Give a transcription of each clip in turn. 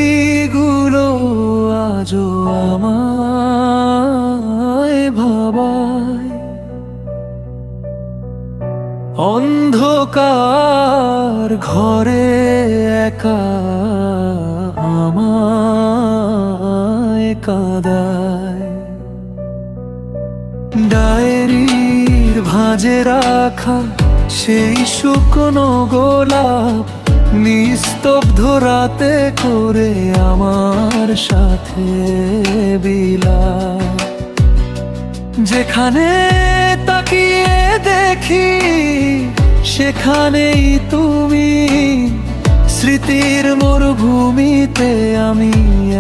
স্মৃতিগুলো আজও আমায় ভাবায়। অন্ধকার ঘরে একা আমায় কাঁদায়। ডায়েরির ভাঁজে রাখা সেই শুকনো গোলাপ নিস্তব্ধ রাতে করে আমার সাথে বিলাপ। যেখানে তাকিয়ে দেখি সেখানেই তুমি, স্মৃতির মরুভূমিতে আমি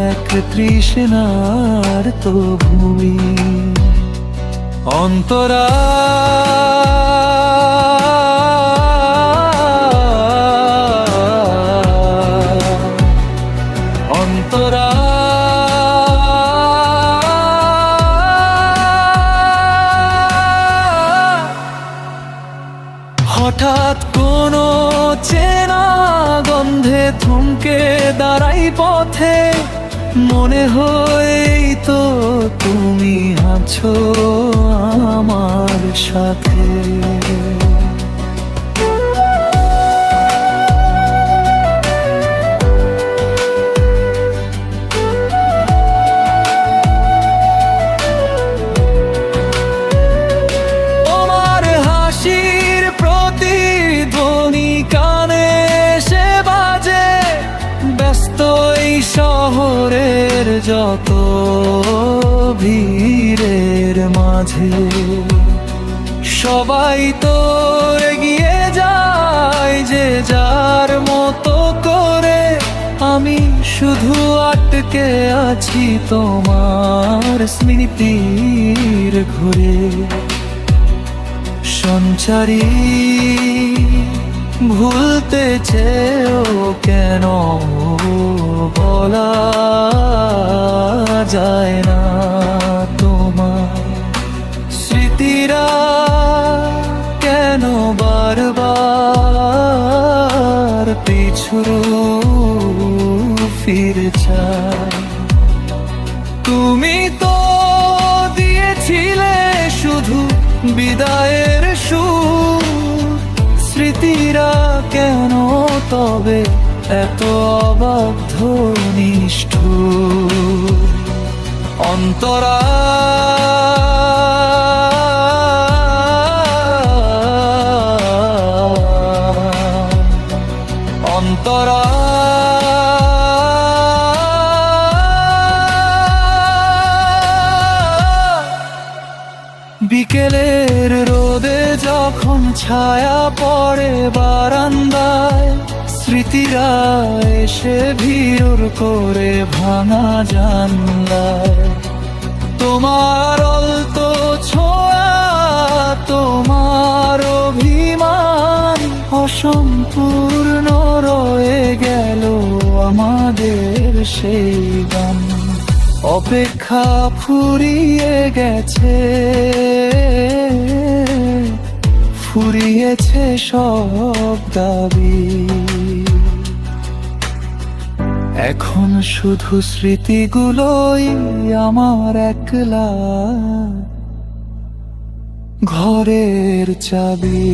এক তৃষ্ণার তো ভূমি। অন্তরা অন্তরা হঠাৎ কোনো চেনা গন্ধে থমকে দাঁড়াই পথে, মনে হয় তো তুমি আছো আমার সাথে। তোমার হাসির প্রতিধ্বনি কানে এসে বাজে, ব্যস্ত এই শহরের যত ভিড়ের মাঝে। সবাই তো এগিয়ে যায় যে যার মতো করে, আমি শুধু আটকে আছি তোমার স্মৃতির ঘুরে। সঞ্চারী ভুলতে চেয়েও কেন বলা যায় না তোমায়। স্মৃতিরা কেন বারবার পিছু ফিরে চায়। তুমি তো দিয়েছিলে শুধু বিদায়ের সুর, স্মৃতিরা কেন তবে এত অবাধ্য নিষ্ঠুর। অন্তরা অন্তরা বিকেলের রোদে যখন ছায়া পড়ে বারান্দায়, স্মৃতিরা এসে ভিড় করে ভাঙা জানলায়। তোমার অল্তো ছোঁয়া, তোমার অভিমান অসম্পূর্ণ রয়ে গেল আমাদের সেই গান। অপেক্ষা ফুরিয়ে গেছে, ফুরিয়েছে সব দাবি। এখন শুধু স্মৃতিগুলোই আমার একলা ঘরের চাবি।